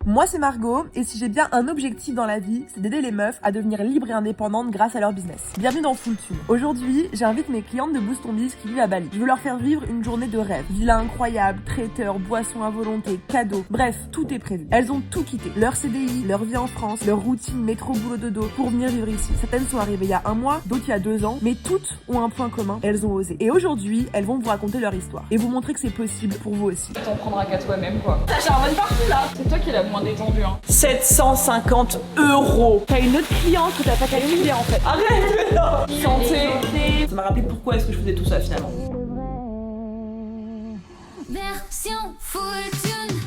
Moi c'est Margot et si j'ai bien un objectif dans la vie, c'est d'aider les meufs à devenir libres et indépendantes grâce à leur business. Bienvenue dans Full Thune. Aujourd'hui, j'invite mes clientes de Boost Ton Biz qui vivent à Bali. Je veux leur faire vivre une journée de rêve. Villa incroyable, traiteur, boissons à volonté, cadeaux. Bref, tout est prévu. Elles ont tout quitté. Leur CDI, leur vie en France, leur routine métro boulot dodo pour venir vivre ici. Certaines sont arrivées il y a 1 mois, d'autres il y a 2 ans, mais toutes ont un point commun. Elles ont osé. Et aujourd'hui, elles vont vous raconter leur histoire et vous montrer que c'est possible pour vous aussi. T'en prendras qu'à toi-même quoi. J'ai un bonne partie là. C'est toi qui l'as moins détendu hein. 750 €. T'as une autre cliente que t'as pas calculée en fait. Arrête mais non. Santé. Ça m'a rappelé pourquoi est-ce que je faisais tout ça finalement. Version Full Tune.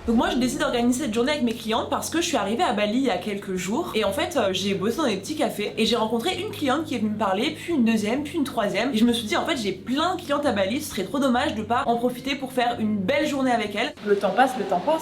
Donc moi je décide d'organiser cette journée avec mes clientes parce que je suis arrivée à Bali il y a quelques jours et en fait j'ai bossé dans des petits cafés et j'ai rencontré une cliente qui est venue me parler, puis une deuxième, puis une troisième et je me suis dit en fait j'ai plein de clientes à Bali, ce serait trop dommage de pas en profiter pour faire une belle journée avec elles. Le temps passe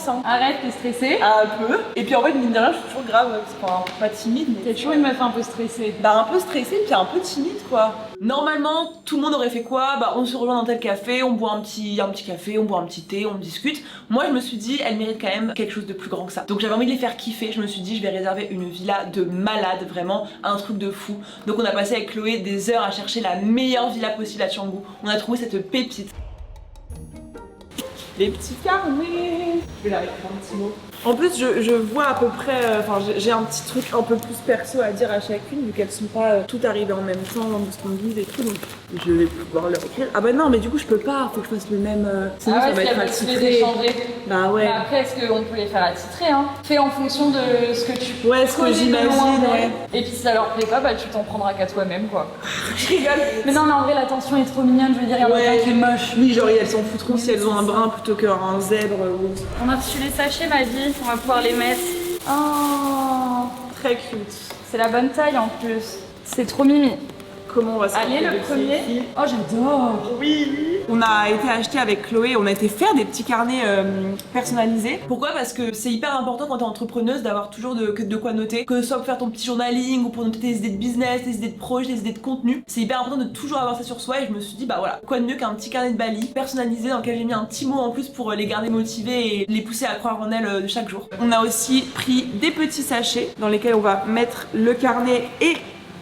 hein. Arrête, t'es stressée. Un peu. Et puis en fait mine de rien je suis toujours grave, c'est pas timide mais... T'es toujours une meuf un peu stressée. Bah un peu stressée puis un peu timide quoi. Normalement tout le monde aurait fait quoi? Bah on se rejoint dans tel café, on boit un petit café, on boit un petit thé, on discute. Moi je me suis dit elle mérite quand même quelque chose de plus grand que ça. Donc j'avais envie de les faire kiffer, je me suis dit je vais réserver une villa de malade, vraiment un truc de fou. Donc on a passé avec Chloé des heures à chercher la meilleure villa possible à Canggu. On a trouvé cette pépite. Les petits carnets. Je vais leur écrire un petit mot. En plus, je vois à peu près, j'ai un petit truc un peu plus perso à dire à chacune, vu qu'elles sont pas toutes arrivées en même temps dans ce qu'on dit et tout, donc je vais pouvoir leur écrire. Ah bah non, mais du coup, je peux pas, faut que je fasse le même, sinon Ah ouais, ça va être attitré. Bah ouais. Bah après, est-ce qu'on peut les faire attitrer hein? Fais en fonction de ce que tu peux. Ouais, ce que j'imagine, ouais. Et puis si ça leur plaît pas, bah tu t'en prendras qu'à toi-même quoi. Je rigole. Mais non, mais en vrai, la tension est trop mignonne, je veux dire, il y en a Ouais, qui est moche. oui, genre elles s'en foutront si elles ont un brun plutôt qu'un zèbre ou... On a reçu les sachets, ma vie, on va pouvoir les mettre. Oh, Très cute. c'est la bonne taille en plus. C'est trop mimi. Comment on va se Allez, le premier. Oh, j'adore. Oui. On a été acheter avec Chloé, on a été faire des petits carnets personnalisés. Pourquoi? Parce que c'est hyper important quand t'es entrepreneuse d'avoir toujours de quoi noter. Que ce soit pour faire ton petit journaling ou pour noter tes idées de business, tes idées de projet, tes idées de contenu. C'est hyper important de toujours avoir ça sur soi et je me suis dit bah voilà, quoi de mieux qu'un petit carnet de Bali personnalisé dans lequel j'ai mis un petit mot en plus pour les garder motivées et les pousser à croire en elles de chaque jour. On a aussi pris des petits sachets dans lesquels on va mettre le carnet et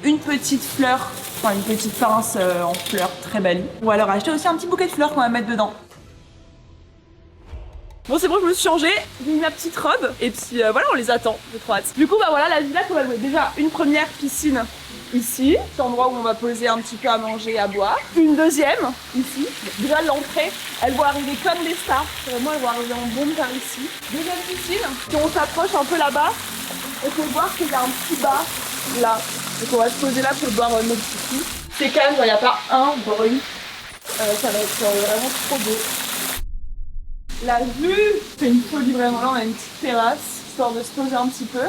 une petite fleur, enfin une petite pince en fleurs très Bali. Ou alors acheter aussi un petit bouquet de fleurs qu'on va mettre dedans. Bon c'est bon, je me suis changée, j'ai mis ma petite robe et puis voilà on les attend, j'ai trop hâte. Du coup bah voilà la villa qu'on va louer. Déjà une première piscine ici, c'est l'endroit où on va poser un petit peu à manger et à boire. Une deuxième ici, déjà l'entrée, elles vont arriver comme des stars. Vraiment elles vont arriver en bombe par ici. Deuxième piscine, si on s'approche un peu là-bas, on peut voir qu'il y a un petit bar là. Donc on va se poser là pour boire notre petit coup. C'est calme, il n'y a pas un bruit. Ça va être vraiment trop beau. La vue, c'est une folie vraiment. Là on a une petite terrasse, histoire de se poser un petit peu.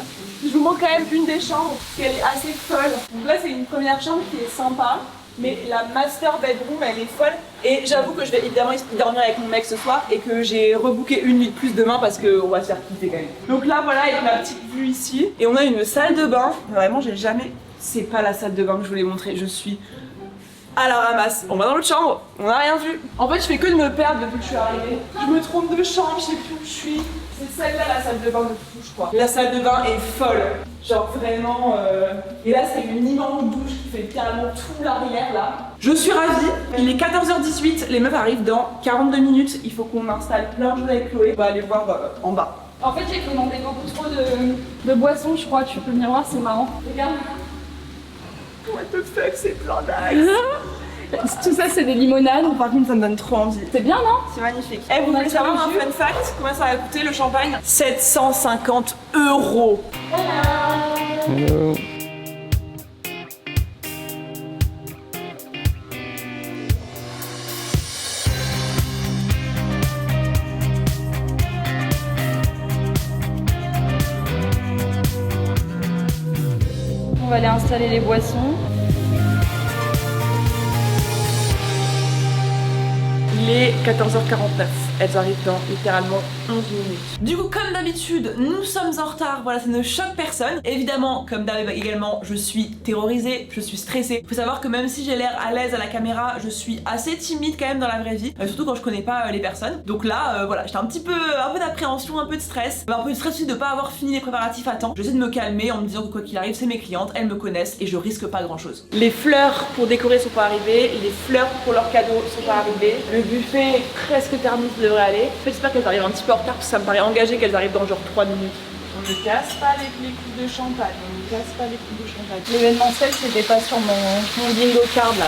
Je vous montre quand même une des chambres, parce qu'elle est assez folle. Donc là c'est une première chambre qui est sympa. Mais la master bedroom elle est folle. Et j'avoue que je vais évidemment dormir avec mon mec ce soir et que j'ai rebooké une nuit de plus demain parce qu'on va se faire kiffer quand même. Donc là voilà avec ma petite vue ici. Et on a une salle de bain. Vraiment j'ai jamais... C'est pas la salle de bain que je voulais montrer, je suis à la ramasse. On va dans l'autre chambre, on n'a rien vu. En fait je fais que de me perdre depuis que je suis arrivée. Je me trompe de chambre, je sais plus où je suis. C'est celle-là la salle de bain de fou je crois. La salle de bain est folle. Genre vraiment... Et là c'est une immense douche qui fait carrément tout l'arrière là. Je suis ravie. Il est 14h18, les meufs arrivent dans 42 minutes. Il faut qu'on installe plein de choses avec Chloé. On va aller voir en bas. En fait, j'ai commandé beaucoup trop de boissons, je crois. Tu peux venir voir, c'est marrant. Regarde. What the fuck, c'est plein d'axe. Tout ça, c'est des limonades. Oh, par contre, ça me donne trop envie. C'est bien, non? C'est magnifique. Eh, vous voulez savoir un fun fact? Combien ça va coûter le champagne? 750 €. Hello. On va aller installer les boissons. Il est 14h49. Elles arrivent dans littéralement 11 minutes. Du coup, comme d'habitude, nous sommes en retard. Voilà, ça ne choque personne. Évidemment, comme d'hab également, je suis terrorisée, je suis stressée. Faut savoir que même si j'ai l'air à l'aise à la caméra, je suis assez timide quand même dans la vraie vie, surtout quand je connais pas les personnes. Donc là, voilà, j'étais un peu d'appréhension, un peu de stress. Un peu de stress aussi de pas avoir fini les préparatifs à temps. J'essaie de me calmer en me disant que quoi qu'il arrive, c'est mes clientes, elles me connaissent et je risque pas grand chose. Les fleurs pour décorer sont pas arrivées, les fleurs pour leurs cadeaux sont pas arrivées. Le buffet est presque terminé, ça devrait aller. En fait, j'espère qu'elles arrivent un petit peu en retard parce que ça me paraît engagé qu'elles arrivent dans genre 3 minutes. On ne casse pas les coups de champagne, on ne casse pas les coups de champagne. L'événementiel, c'était pas sur mon bingo card là.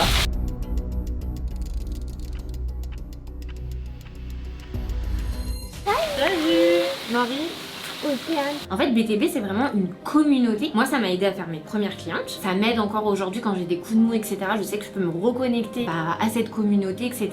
Salut Marie. En fait, BTB c'est vraiment une communauté. Moi ça m'a aidé à faire mes premières clientes. Ça m'aide encore aujourd'hui quand j'ai des coups de mou, etc. Je sais que je peux me reconnecter à cette communauté, etc.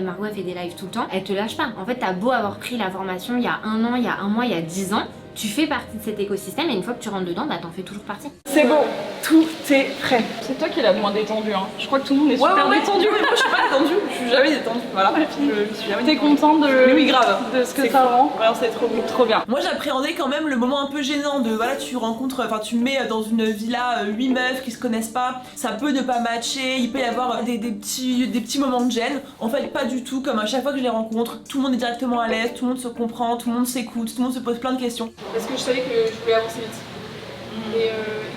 Margot elle fait des lives tout le temps. Elle te lâche pas. En fait t'as beau avoir pris la formation il y a 1 an, il y a 1 mois, il y a 10 ans. Tu fais partie de cet écosystème et une fois que tu rentres dedans, bah t'en fais toujours partie. C'est bon, tout est prêt. C'est toi qui es la moins détendue, hein. Je crois que tout le monde est super détendu. Mais moi je suis pas détendue, je suis jamais détendue. Voilà, je suis jamais T'es détendue. contente Mais oui, grave. de ce que ça rend? Vraiment, c'est trop bon. Trop bien. Moi j'appréhendais quand même le moment un peu gênant de voilà, tu rencontres, enfin tu mets dans une villa 8 meufs qui se connaissent pas, ça peut ne pas matcher, il peut y avoir des petits moments de gêne. En fait, pas du tout, comme à chaque fois que je les rencontre, tout le monde est directement à l'aise, tout le monde se comprend, tout le monde s'écoute, tout le monde se pose plein de questions. Parce que je savais que je voulais avancer vite. Et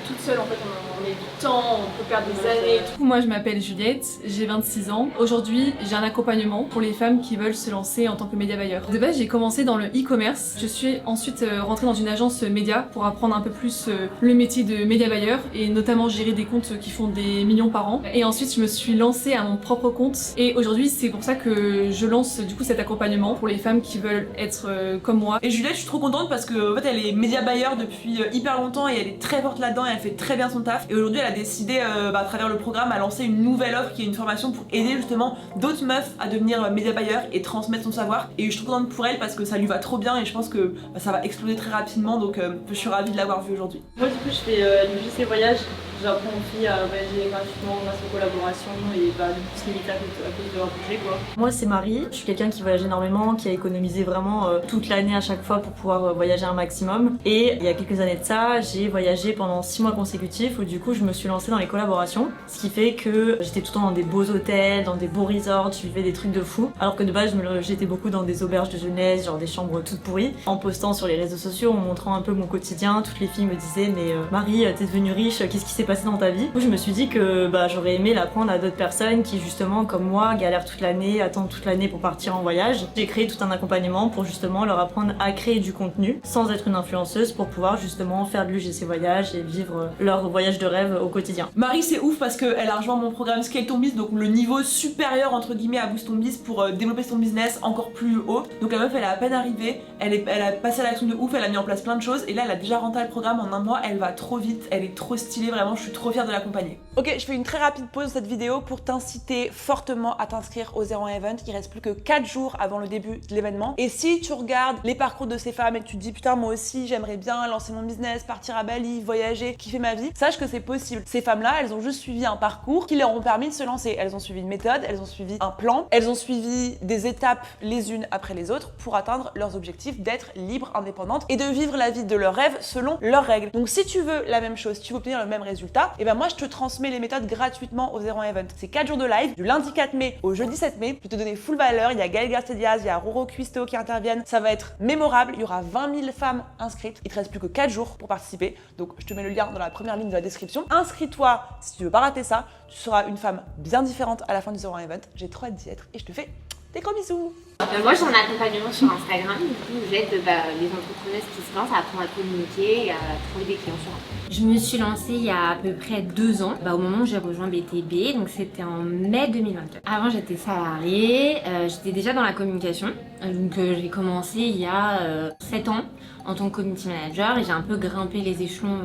toute seule, en fait, on met du temps, on peut perdre des années. Du coup, moi, je m'appelle Juliette, j'ai 26 ans. Aujourd'hui, j'ai un accompagnement pour les femmes qui veulent se lancer en tant que média buyer. De base, j'ai commencé dans le e-commerce. Je suis ensuite rentrée dans une agence média pour apprendre un peu plus le métier de média buyer et notamment gérer des comptes qui font des millions par an. Et ensuite, je me suis lancée à mon propre compte. Et aujourd'hui, c'est pour ça que je lance du coup cet accompagnement pour les femmes qui veulent être comme moi. Et Juliette, je suis trop contente parce que en fait, elle est média buyer depuis hyper longtemps et elle est très forte là-dedans et elle fait très bien son taf. Et aujourd'hui, elle a décidé à travers le programme à lancer une nouvelle offre qui est une formation pour aider justement d'autres meufs à devenir média buyer et transmettre son savoir. Et je suis trop contente pour elle parce que ça lui va trop bien et je pense que ça va exploser très rapidement, donc je suis ravie de l'avoir vue aujourd'hui. Moi du coup je fais l'UJC Voyage, j'apprends aux filles à voyager gratuitement grâce aux collaborations et de plus se limiter à cause de leur budget quoi. Moi c'est Marie, je suis quelqu'un qui voyage énormément, qui a économisé vraiment toute l'année à chaque fois pour pouvoir voyager un maximum. Et il y a quelques années de ça, j'ai voyagé pendant 6 mois consécutifs où du coup je me suis lancée dans les collaborations. Ce qui fait que j'étais tout le temps dans des beaux hôtels, dans des beaux resorts, je vivais des trucs de fou. Alors que de base j'étais beaucoup dans des auberges de jeunesse, genre des chambres toutes pourries. En postant sur les réseaux sociaux, en montrant un peu mon quotidien, toutes les filles me disaient mais Marie t'es devenue riche, qu'est-ce qui s'est passé dans ta vie? Du coup je me suis dit que j'aurais aimé l'apprendre à d'autres personnes qui justement comme moi galèrent toute l'année, attendent toute l'année pour partir en voyage. J'ai créé tout un accompagnement pour justement leur apprendre à créer du contenu sans être une influenceuse pour pouvoir justement faire de l'UGC Voyage et vivre leur voyage de rêve au quotidien. Marie c'est ouf parce qu'elle a rejoint mon programme Scale ton Biz, donc le niveau supérieur entre guillemets à Boost ton Biz pour développer son business encore plus haut. Donc la meuf elle est à peine arrivée, elle a passé à l'action de ouf, elle a mis en place plein de choses et là elle a déjà rentré le programme en 1 mois, elle va trop vite, elle est trop stylée, vraiment je suis trop fière de l'accompagner. Ok, je fais une très rapide pause dans cette vidéo pour t'inciter fortement à t'inscrire au 01 Event. Il reste plus que 4 jours avant le début de l'événement. Et si tu regardes les parcours de ces femmes et que tu te dis putain moi aussi j'aimerais bien lancer mon business, partir à Bali, voyager, kiffer ma vie, sache que c'est possible. Ces femmes-là, elles ont juste suivi un parcours qui leur ont permis de se lancer. Elles ont suivi une méthode, elles ont suivi un plan, elles ont suivi des étapes les unes après les autres pour atteindre leurs objectifs d'être libres, indépendantes et de vivre la vie de leurs rêves selon leurs règles. Donc si tu veux la même chose, si tu veux obtenir le même résultat, et ben moi je te transmets les méthodes gratuitement au 01 Event. C'est 4 jours de live, du lundi 4 mai au jeudi 7 mai. Je vais te donner full valeur, il y a Gaël Garcia-Diaz, il y a Roro Cuisto qui interviennent. Ça va être mémorable, il y aura 20 000 femmes inscrites. Il te reste plus que 4 jours pour participer. Donc je te mets le lien dans la première ligne de la description. Inscris-toi si tu veux pas rater ça. Tu seras une femme bien différente à la fin du 01 Event. J'ai trop hâte d'y être et je te fais des gros bisous. Moi j'ai un accompagnement sur Instagram, du coup j'aide les entrepreneuses qui se lancent à apprendre à communiquer et à trouver des clients sur Internet. Je me suis lancée il y a à peu près 2 ans, au moment où j'ai rejoint BTB, donc c'était en mai 2022. Avant j'étais salariée, j'étais déjà dans la communication, donc j'ai commencé il y a 7 ans en tant que community manager et j'ai un peu grimpé les échelons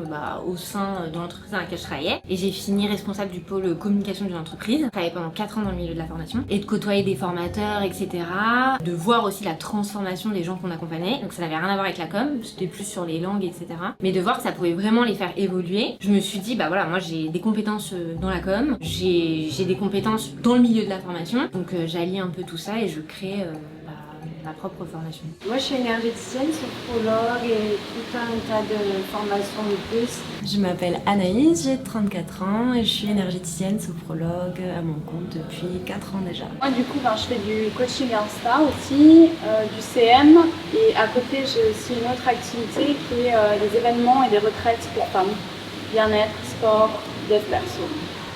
au sein de l'entreprise dans laquelle je travaillais. Et j'ai fini responsable du pôle communication d'une entreprise. J'ai travaillé pendant 4 ans dans le milieu de la formation et de côtoyer des formateurs, etc. De voir aussi la transformation des gens qu'on accompagnait. Donc ça n'avait rien à voir avec la com, c'était plus sur les langues, etc. Mais de voir que ça pouvait vraiment les faire évoluer, je me suis dit, bah voilà, moi j'ai des compétences dans la com, j'ai des compétences dans le milieu de la formation, donc j'allie un peu tout ça et je crée ma propre formation. Moi je suis énergéticienne, sophrologue et tout un tas de formations de plus. Je m'appelle Anaïs, j'ai 34 ans et je suis énergéticienne, sophrologue à mon compte depuis 4 ans déjà. Moi du coup je fais du coaching Insta aussi, du CM et à côté j'ai aussi une autre activité qui est des événements et des retraites pour femmes. Bien-être, sport, dev perso.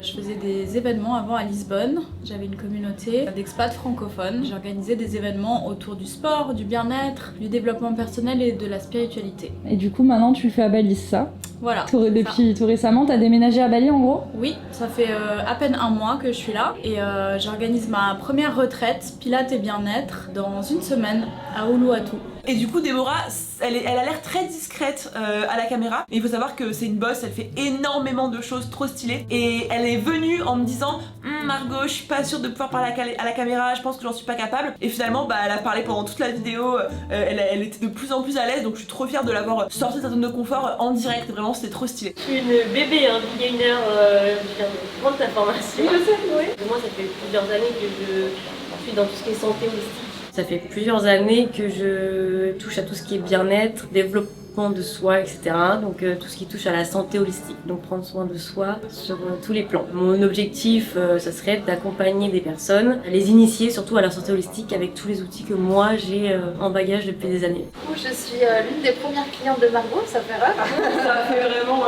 Je faisais des événements avant à Lisbonne, j'avais une communauté d'expats francophones. J'organisais des événements autour du sport, du bien-être, du développement personnel et de la spiritualité. Et du coup, maintenant, tu le fais à Bali, c'est ça? Voilà. Depuis tout récemment, t'as déménagé à Bali en gros? Oui, ça fait à peine 1 mois que je suis là et j'organise ma première retraite Pilates et bien-être dans 1 semaine à Uluwatu. Et du coup, Déborah, elle a l'air très discrète à la caméra. Mais il faut savoir que c'est une boss, elle fait énormément de choses trop stylées. Et elle est venue en me disant Margot, je suis pas sûre de pouvoir parler à la caméra, je pense que j'en suis pas capable. Et finalement, elle a parlé pendant toute la vidéo, elle était de plus en plus à l'aise. Donc je suis trop fière de l'avoir sortie de sa zone de confort en direct. Vraiment, c'était trop stylé. Je suis une bébé, beginner, je viens de prendre ta formation. Oui, je sais, oui. Moi, ça fait plusieurs années que je suis dans tout ce qui est santé holistique. Ça fait plusieurs années que je touche à tout ce qui est bien-être, développement de soi, etc. Donc tout ce qui touche à la santé holistique, donc prendre soin de soi sur tous les plans. Mon objectif, ça serait d'accompagner des personnes, les initier surtout à la santé holistique avec tous les outils que moi j'ai en bagage depuis des années. Je suis l'une des premières clientes de Margot, ça fait rare. Ça fait vraiment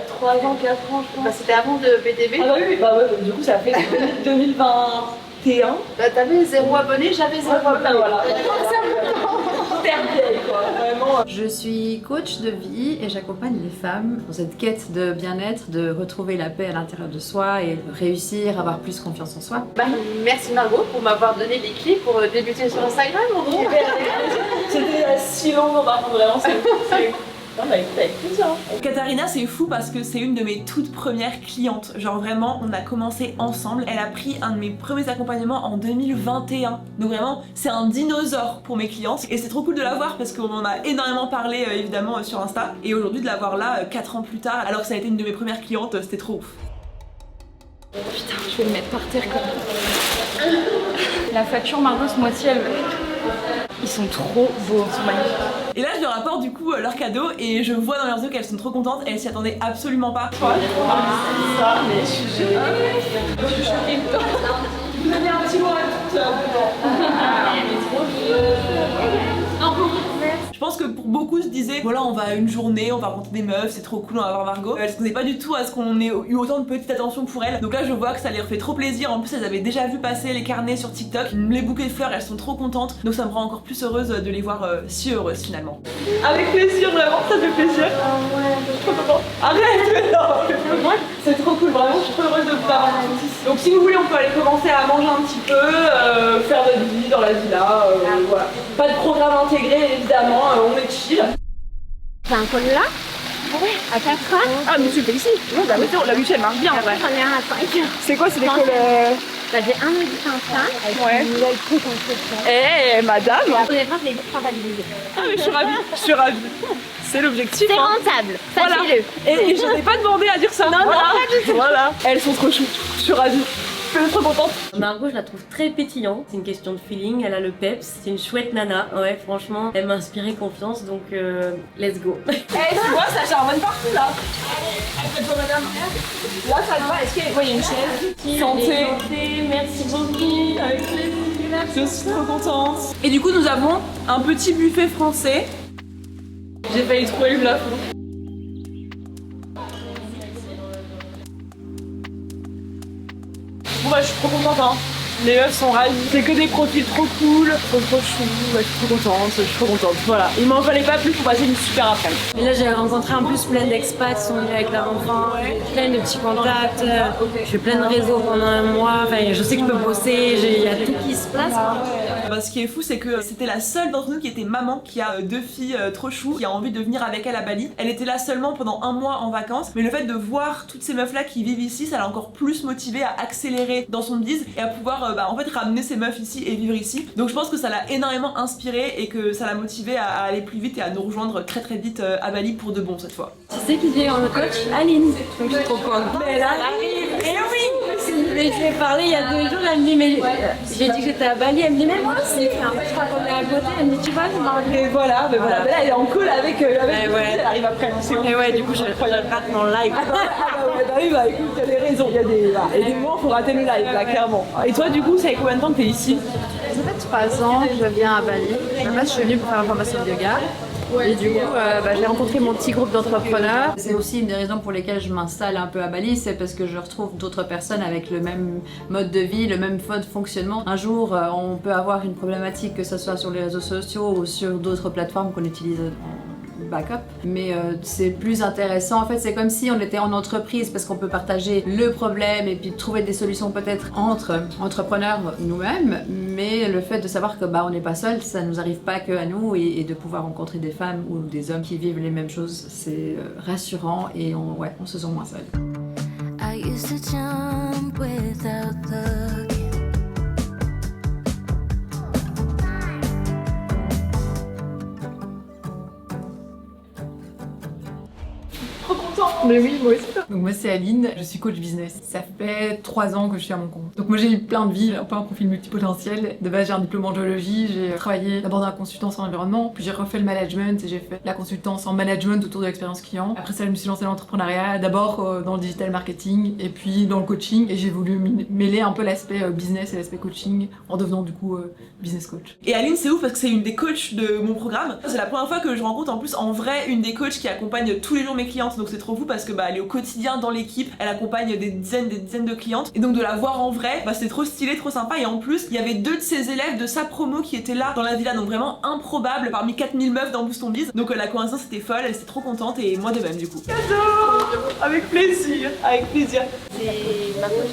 3 ans, 4 ans, je pense. C'était avant de BTB. Ah bah oui, ouais, du coup, ça fait 2021. T'avais 0 abonné, j'avais 0 abonné. Voilà. Super vieille, quoi, vraiment. Je suis coach de vie et j'accompagne les femmes dans cette quête de bien-être, de retrouver la paix à l'intérieur de soi et de réussir à avoir plus confiance en soi. Merci Margot pour m'avoir donné des clés pour débuter sur Instagram en gros. C'était si long, vraiment, c'est avec plaisir. Katharina, c'est fou parce que c'est une de mes toutes premières clientes. Genre vraiment, on a commencé ensemble. Elle a pris un de mes premiers accompagnements en 2021. Donc vraiment, c'est un dinosaure pour mes clientes. Et c'est trop cool de la voir parce qu'on en a énormément parlé évidemment sur Insta. Et aujourd'hui de la voir là, 4 ans plus tard, alors que ça a été une de mes premières clientes, c'était trop ouf. Oh putain, je vais le mettre par terre quand même. La facture Margot ce mois-ci, ils sont trop beaux, ils sont magnifiques. Et là je leur apporte du coup leur cadeau et je vois dans leurs yeux qu'elles sont trop contentes, elles s'y attendaient absolument pas. Ça, mais je suis choquée. Vous avez un petit mot à toutes. Je pense que pour beaucoup se disaient voilà, on va une journée, on va rencontrer des meufs, c'est trop cool, on va voir Margot. Elles s'attendaient pas du tout à ce qu'on ait eu autant de petite attention pour elles. Donc là je vois que ça leur fait trop plaisir. En plus elles avaient déjà vu passer les carnets sur TikTok, les bouquets de fleurs, elles sont trop contentes. Donc ça me rend encore plus heureuse de les voir si heureuses finalement. Avec plaisir, vraiment, ça fait plaisir. Arrête, mais non. C'est trop cool, vraiment, je suis trop heureuse de vous avoir ici. Donc si vous voulez, on peut aller commencer à manger un petit peu, faire notre vie dans la villa, voilà. Pas de programme intégré évidemment, on est chill. T'as un col là? Ouais, à 4 ans. Ah mais tu le fais ici. Ouais, bah oui, la lutte elle marche bien en vrai. J'en ai un à 5. C'est quoi, c'est des cols Bah j'ai un audit en 5. Ouais. Une nouvelle coupe en fait. Eh madame. Honnêtement, je l'ai comptabilisé. Ah mais je suis ravie. C'est l'objectif. C'est hein. rentable, Voilà. sachez-le. Et je n'ai pas demandé à dire ça. Non, voilà. pas du tout. Voilà. Elles sont trop chou. Je suis ravie. Je suis trop contente. Margot, je la trouve très pétillante, c'est une question de feeling, elle a le peps, c'est une chouette nana, ouais franchement, elle m'a inspiré confiance donc let's go. Eh, tu vois, ça charbonne partout là. Madame. Là, ça te va. Est-ce qu'il y a une chaise? Santé, merci beaucoup. Avec plaisir. Je suis trop contente. Et du coup, nous avons un petit buffet français. J'ai failli trouver le plafond. Bon bah je suis trop contente hein. Les meufs sont ravies, c'est que des profils trop cool, trop chou, je suis trop contente, voilà. Il m'en fallait pas plus pour passer une super après-midi. Et là j'ai rencontré en plus plein d'expats qui sont venus avec leur enfant, plein de petits contacts, je fais plein de réseaux pendant un mois, enfin, je sais que je peux bosser, il y a tout qui se place. Bah, ce qui est fou, c'est que c'était la seule d'entre nous qui était maman, qui a 2 filles trop chou, qui a envie de venir avec elle à Bali. Elle était là seulement pendant un mois en vacances, mais le fait de voir toutes ces meufs là qui vivent ici, ça l'a encore plus motivée à accélérer dans son biz et à pouvoir en fait ramener ces meufs ici et vivre ici. Donc je pense que ça l'a énormément inspirée et que ça l'a motivée à aller plus vite et à nous rejoindre très vite à Bali pour de bon cette fois. Tu sais qui vient en coach? Aline. Donc je suis trop contente. Mais elle arrive. Et oui. Mais je lui ai parlé il y a 2 jours, elle me dit mais j'ai dit que j'étais à Bali, elle me dit mais moi aussi. Je crois qu'on est à côté, elle me dit tu vois, je m'en rappelle. Et voilà, mais voilà. Là elle est en call avec elle arrive après. Et ouais, du coup je rate mon live. Oui, bah écoute, il y a des raisons, il y a des moments faut rater le live là, clairement. Et toi du coup, ça fait combien de temps que t'es ici? Ça fait 3 ans que je viens à Bali. À la base, je suis venue pour faire une formation de yoga. Et du coup, j'ai rencontré mon petit groupe d'entrepreneurs. C'est aussi une des raisons pour lesquelles je m'installe un peu à Bali, c'est parce que je retrouve d'autres personnes avec le même mode de vie, le même mode de fonctionnement. Un jour, on peut avoir une problématique, que ce soit sur les réseaux sociaux ou sur d'autres plateformes qu'on utilise en backup, mais c'est plus intéressant. En fait, c'est comme si on était en entreprise parce qu'on peut partager le problème et puis trouver des solutions peut-être entre entrepreneurs nous-mêmes, mais le fait de savoir que on n'est pas seul, ça nous arrive pas que à nous et de pouvoir rencontrer des femmes ou des hommes qui vivent les mêmes choses, c'est rassurant et on se sent moins seul. I used to jump without looking. Mais oui, moi aussi. Donc moi c'est Aline, je suis coach business. Ça fait 3 ans que je suis à mon compte. Donc moi j'ai eu plein de vies, un peu un profil multipotentiel. De base j'ai un diplôme en géologie, j'ai travaillé d'abord dans la consultance en environnement, puis j'ai refait le management et j'ai fait la consultance en management autour de l'expérience client. Après ça je me suis lancée dans l'entrepreneuriat, d'abord dans le digital marketing et puis dans le coaching, et j'ai voulu mêler un peu l'aspect business et l'aspect coaching en devenant du coup business coach. Et Aline c'est ouf parce que c'est une des coachs de mon programme. C'est la première fois que je rencontre en plus en vrai une des coachs qui accompagne tous les jours mes clientes, donc c'est trop fou parce que elle est au quotidien dans l'équipe, elle accompagne des dizaines de clientes, et donc de la voir en vrai, c'était trop stylé, trop sympa. Et en plus il y avait 2 de ses élèves de sa promo qui étaient là dans la villa, donc vraiment improbable parmi 4000 meufs dans Boost Ton Biz. Donc la coïncidence était folle, elle était trop contente et moi de même du coup. Cadeau. Avec plaisir, avec plaisir. C'est ma coach.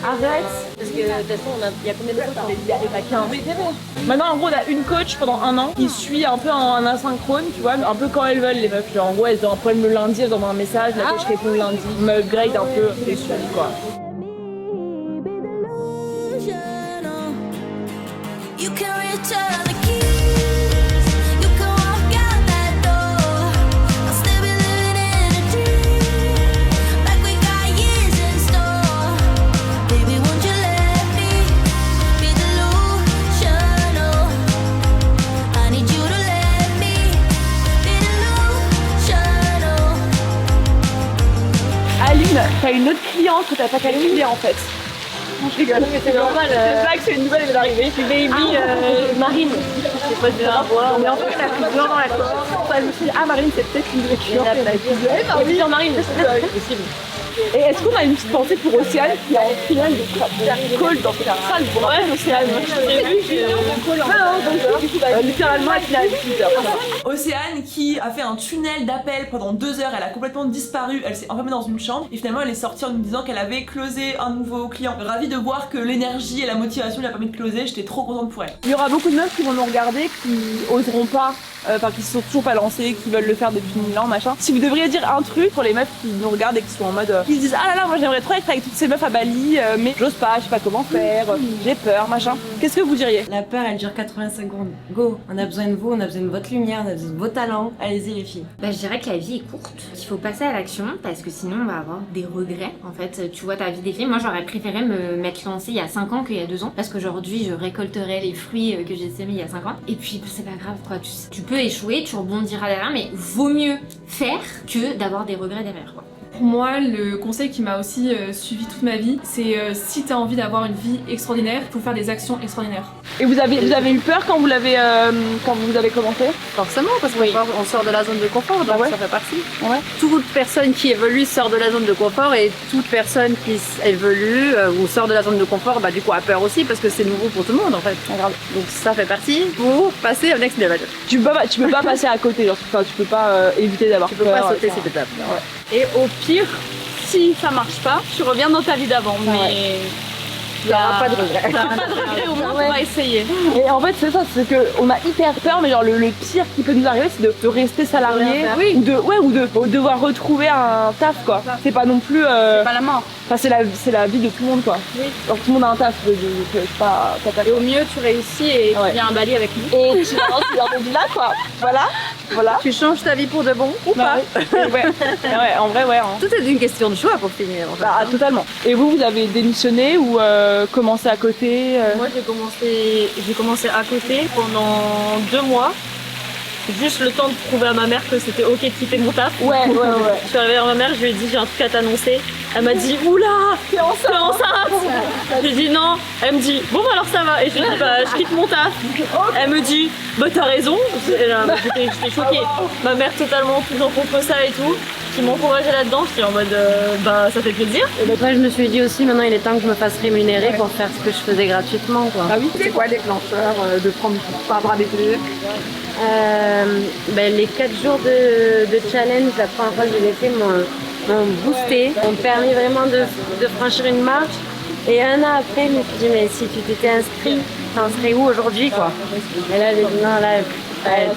Arrête. Parce que de toute façon il y a combien de coachs? Il y a 15. Maintenant en gros on a une coach pendant 1 an qui suit un peu en asynchrone, tu vois, un peu quand elles veulent les meufs. Genre en gros elles ont un problème le lundi, elles envoient un message, la coach répond le lundi, me upgrade un peu les suivis quoi. You can return the keys. You can walk out that door. I'll still be living in a dream, like we got years in store. Baby, won't you let me be the delusion? Oh, I need you to let me be the delusion. Oh. Aline, t'as une autre cliente que t'as pas calculée en fait. Non, je rigole, mais c'est normal. C'est vrai que c'est une nouvelle, elle vient d'arriver. C'est Baby Marine. Je sais pas si la voir. Mais en fait, elle a plus blanc dans la coque. Je me suis dit, ah Marine, c'est peut-être une vraie cliente. Elle a plus blanc. Marine, c'est possible. Et est-ce qu'on a une petite pensée pour Océane qui a en finale de call dans cette salle pour Océane? J'ai vu, j'ai littéralement la finale de 10 heures. Océane qui a fait un tunnel d'appel pendant 2 heures, elle a complètement disparu, elle s'est enfermée dans une chambre et finalement elle est sortie en nous disant qu'elle avait closé un nouveau client. Ravie de voir que l'énergie et la motivation lui a permis de closer, j'étais trop contente pour elle. Il y aura beaucoup de meufs qui vont nous regarder, qui oseront pas, qui se sont toujours pas lancées, qui veulent le faire depuis 1000 ans, machin. Si vous devriez dire un truc pour les meufs qui nous regardent et qui sont en mode qui se disent ah là là moi j'aimerais trop être avec toutes ces meufs à Bali mais j'ose pas, je sais pas comment faire, j'ai peur, machin. Qu'est-ce que vous diriez? La peur elle dure 80 secondes. Go, on a besoin de vous, on a besoin de votre lumière, on a besoin de vos talents. Allez-y les filles. Je dirais que la vie est courte, qu'il faut passer à l'action parce que sinon on va avoir des regrets. En fait, tu vois ta vie défiler. Moi j'aurais préféré me m'être lancée il y a 5 ans qu'il y a 2 ans parce qu'aujourd'hui je récolterai les fruits que j'ai sémés il y a 5 ans. Et puis c'est pas grave quoi, tu peux échouer, tu rebondiras derrière, mais vaut mieux faire que d'avoir des regrets derrière quoi. Pour moi, le conseil qui m'a aussi suivi toute ma vie, c'est si t'as envie d'avoir une vie extraordinaire, faut faire des actions extraordinaires. Et vous avez eu peur quand vous l'avez quand vous avez commencé? Forcément, parce qu'on sort de la zone de confort, donc ça fait partie. Ouais. Toute personne qui évolue sort de la zone de confort et toute personne qui évolue ou sort de la zone de confort, bah du coup a peur aussi parce que c'est nouveau pour tout le monde en fait. Donc ça fait partie pour passer au next level. Tu peux pas passer à côté, genre, tu peux pas éviter d'avoir peur. Tu peux pas sauter cette étape. Et au pire, si ça marche pas, tu reviens dans ta vie d'avant. Mais il n'y aura pas de regret. Au moins, on va essayer. Et en fait, c'est ça, c'est qu'on a hyper peur, mais genre le pire qui peut nous arriver, c'est de rester salarié ou de devoir retrouver un taf, quoi. C'est pas non plus. C'est pas la mort. Enfin, c'est la vie de tout le monde, quoi. Oui. Alors, tout le monde a un taf, c'est pas Et au mieux, tu réussis et tu viens à Bali avec nous. Et tu viens de là, quoi. Voilà. Tu changes ta vie pour de bon ou pas? Ouais, en vrai, ouais. Hein. Tout est une question de choix pour finir. En fait. Bah, totalement. Et vous avez démissionné ou commencé à côté Moi, j'ai commencé à côté pendant 2 mois. Juste le temps de prouver à ma mère que c'était ok de quitter mon taf. Ouais. Je suis arrivée à ma mère, je lui ai dit j'ai un truc à t'annoncer. Elle m'a dit oula, t'es enceinte. J'ai dit non. Elle me dit bon bah alors ça va. Et je lui ai dit bah je quitte mon taf. Elle me dit bah t'as raison. J'étais choquée. Ma mère totalement plus en contre ça et tout, qui m'encourageait là-dedans. J'étais en mode bah ça fait plaisir. Et donc là je me suis dit aussi maintenant il est temps que je me fasse rémunérer pour faire ce que je faisais gratuitement quoi. Ah oui, c'est quoi les déclencheurs de prendre pas avoir des BTB? Les 4 jours de challenge, la première fois que je l'ai fait, m'ont boosté, m'ont permis vraiment de franchir une marche. Et un an après, je me suis dit, mais si tu t'étais inscrit, t'en serais où aujourd'hui quoi? Et là, j'ai dit non, là,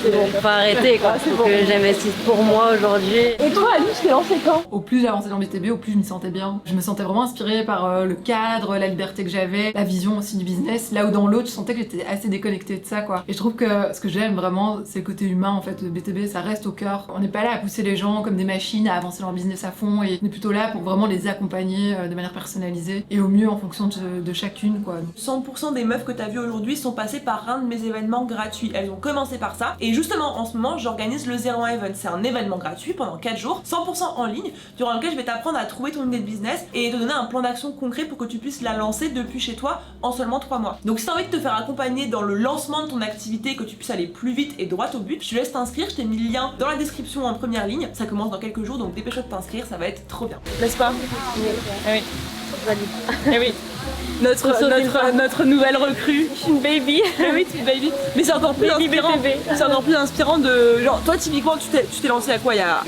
c'est bon, faut arrêter quoi. Faut que j'investisse pour moi aujourd'hui. Et toi, Alice, tu t'es lancée quand? Au plus j'avançais dans BTB, au plus je m'y sentais bien. Je me sentais vraiment inspirée par le cadre, la liberté que j'avais, la vision aussi du business. Là où dans l'autre, je sentais que j'étais assez déconnectée de ça, quoi. Et je trouve que ce que j'aime vraiment, c'est le côté humain, en fait. BTB, ça reste au cœur. On n'est pas là à pousser les gens comme des machines à avancer leur business à fond, et on est plutôt là pour vraiment les accompagner de manière personnalisée et au mieux en fonction de chacune, quoi. 100% des meufs que t'as vues aujourd'hui sont passées par un de mes événements gratuits. Elles ont commencé par ça. Et justement, en ce moment, j'organise le 01 Event. C'est un événement gratuit pendant 4 jours, 100% en ligne, durant lequel je vais t'apprendre à trouver ton idée de business et te donner un plan d'action concret pour que tu puisses la lancer depuis chez toi en seulement 3 mois. Donc si t'as envie de te faire accompagner dans le lancement de ton activité, que tu puisses aller plus vite et droit au but, je te laisse t'inscrire. Je t'ai mis le lien dans la description en première ligne. Ça commence dans quelques jours, donc dépêche-toi de t'inscrire, ça va être trop bien. N'est-ce pas? Oui. Eh oui. Notre nouvelle recrue. Je suis une baby. Oui, tu es baby. Mais c'est encore plus inspirant. C'est encore plus inspirant de. Genre, toi, typiquement, tu t'es lancé à quoi il y a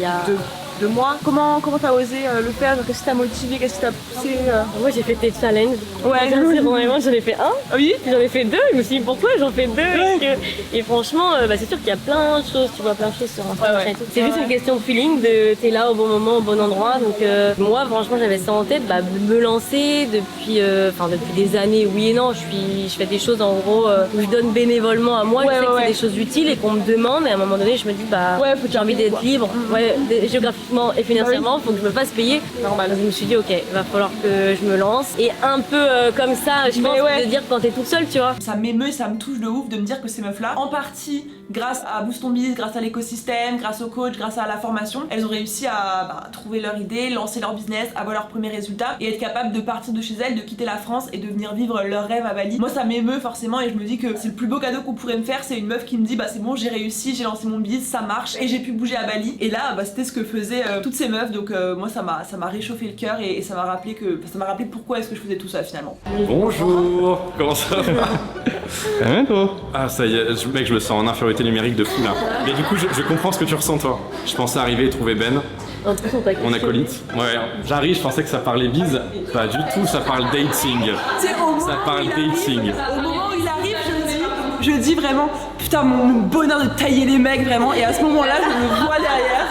2 mois? Comment t'as osé le faire? Qu'est-ce qui t'a motivé? Qu'est-ce qui t'a poussé Moi j'ai fait tes challenges. Ouais, Vraiment, j'en ai fait un. Oui. J'en ai fait 2. Je me suis dit pourquoi j'en fais 2 et franchement, c'est sûr qu'il y a plein de choses. Tu vois plein de choses sur Instagram. C'est juste une question de feeling, t'es là au bon moment, au bon endroit. Donc moi, franchement, j'avais ça en tête, me lancer depuis des années. Oui et non. Je fais des choses en gros où je donne bénévolement à moi. Je sais que c'est des choses utiles et qu'on me demande. Et à un moment donné, je me dis j'ai envie d'être libre. Géographiquement et financièrement, faut que je me fasse payer. Normal. Donc je me suis dit ok, il va falloir que je me lance. Et un peu comme ça, je pense de dire quand t'es toute seule, tu vois. Ça m'émeut, ça me touche de ouf de me dire que ces meufs-là, en partie grâce à Boost Ton Biz, grâce à l'écosystème, grâce au coach, grâce à la formation, elles ont réussi à trouver leur idée, lancer leur business, avoir leurs premiers résultats et être capables de partir de chez elles, de quitter la France et de venir vivre leur rêve à Bali. Moi ça m'émeut forcément et je me dis que c'est le plus beau cadeau qu'on pourrait me faire, c'est une meuf qui me dit c'est bon, j'ai réussi, j'ai lancé mon biz, ça marche et j'ai pu bouger à Bali. Et là c'était ce que faisaient toutes ces meufs, donc moi ça m'a réchauffé le cœur et ça m'a rappelé pourquoi est-ce que je faisais tout ça finalement. Bonjour. Comment ça va? Hein, toi? Ah ça y est, mec, je me sens en infériorité numérique de fou là. Mais du coup je comprends ce que tu ressens toi. Je pensais arriver et trouver Ben. On acolyte. Ouais, j'arrive, je pensais que ça parlait bise. Pas du tout, ça parle dating. Ça parle dating. Au moment où il arrive, je dis vraiment putain mon bonheur de tailler les mecs vraiment, et à ce moment-là je le vois derrière.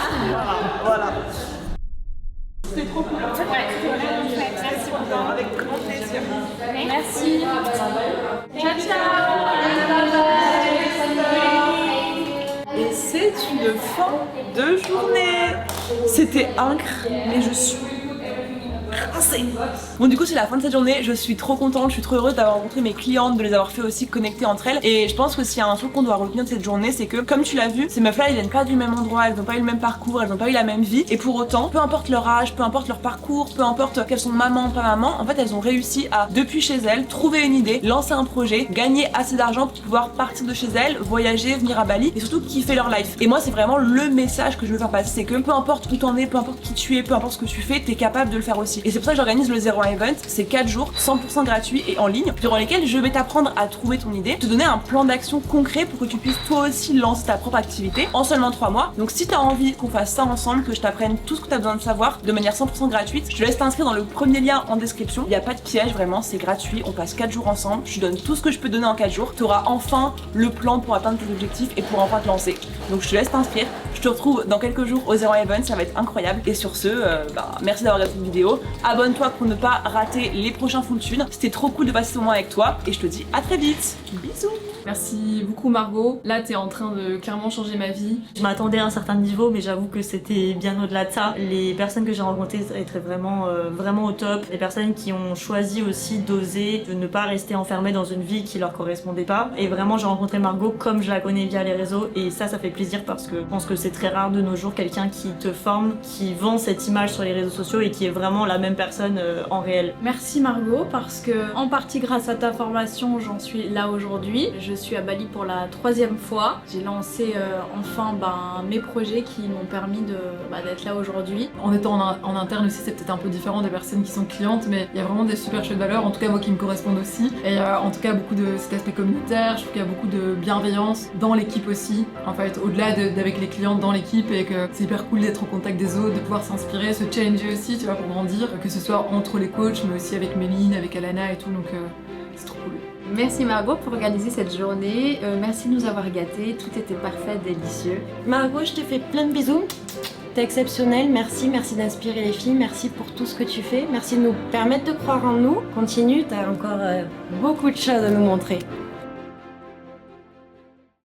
Voilà. C'est trop cool. Merci beaucoup, avec grand plaisir. Merci. Ciao, ciao. Et c'est une fin de journée. C'était incre, mais je suis lancé. Bon du coup c'est la fin de cette journée, je suis trop contente, je suis trop heureuse d'avoir rencontré mes clientes, de les avoir fait aussi connecter entre elles. Et je pense que s'il y a un truc qu'on doit retenir de cette journée, c'est que comme tu l'as vu, ces meufs là elles viennent pas du même endroit, elles ont pas eu le même parcours, elles ont pas eu la même vie. Et pour autant, peu importe leur âge, peu importe leur parcours, peu importe qu'elles sont maman, pas maman, en fait elles ont réussi à, depuis chez elles, trouver une idée, lancer un projet, gagner assez d'argent pour pouvoir partir de chez elles, voyager, venir à Bali et surtout kiffer leur life. Et moi c'est vraiment le message que je veux faire passer, c'est que peu importe où t'en es, peu importe qui tu es, peu importe ce que tu fais, t'es capable de le faire aussi. Et c'est pour ça que j'organise le 01 Event, c'est 4 jours 100% gratuits et en ligne, durant lesquels je vais t'apprendre à trouver ton idée, te donner un plan d'action concret pour que tu puisses toi aussi lancer ta propre activité en seulement 3 mois. Donc si t'as envie qu'on fasse ça ensemble, que je t'apprenne tout ce que t'as besoin de savoir de manière 100% gratuite, je te laisse t'inscrire dans le premier lien en description. Il n'y a pas de piège, vraiment, c'est gratuit, on passe 4 jours ensemble, je te donne tout ce que je peux donner en 4 jours, tu auras enfin le plan pour atteindre tes objectifs et pour enfin te lancer. Donc je te laisse t'inscrire, je te retrouve dans quelques jours au 01 Event, ça va être incroyable. Et sur ce, merci d'avoir regardé cette vidéo, abonne-toi pour ne pas rater les prochains Full Tune. C'était trop cool de passer ce moment avec toi et je te dis à très vite, bisous. Merci beaucoup Margot, là t'es en train de clairement changer ma vie. Je m'attendais à un certain niveau mais j'avoue que c'était bien au-delà de ça. Les personnes que j'ai rencontrées étaient vraiment au top. Les personnes qui ont choisi aussi d'oser, de ne pas rester enfermées dans une vie qui leur correspondait pas. Et vraiment j'ai rencontré Margot comme je la connais via les réseaux et ça fait plaisir parce que je pense que c'est très rare de nos jours quelqu'un qui te forme, qui vend cette image sur les réseaux sociaux et qui est vraiment la même personne en réel. Merci Margot parce que en partie grâce à ta formation j'en suis là aujourd'hui. Je suis à Bali pour la 3e fois. J'ai lancé enfin mes projets qui m'ont permis d'être là aujourd'hui. En étant en interne aussi, c'est peut-être un peu différent des personnes qui sont clientes, mais il y a vraiment des super chouettes valeurs, en tout cas moi qui me correspondent aussi. Et en tout cas beaucoup de cet aspect communautaire, je trouve qu'il y a beaucoup de bienveillance dans l'équipe aussi. En fait, au-delà d'avec les clientes dans l'équipe et que c'est hyper cool d'être au contact des autres, de pouvoir s'inspirer, se challenger aussi, tu vois, pour grandir, que ce soit entre les coachs, mais aussi avec Méline, avec Alana et tout, donc c'est trop cool. Merci Margot pour organiser cette journée, merci de nous avoir gâtés, tout était parfait, délicieux. Margot, je te fais plein de bisous. T'es exceptionnelle, merci d'inspirer les filles, merci pour tout ce que tu fais, merci de nous permettre de croire en nous. Continue, t'as encore beaucoup de choses à nous montrer.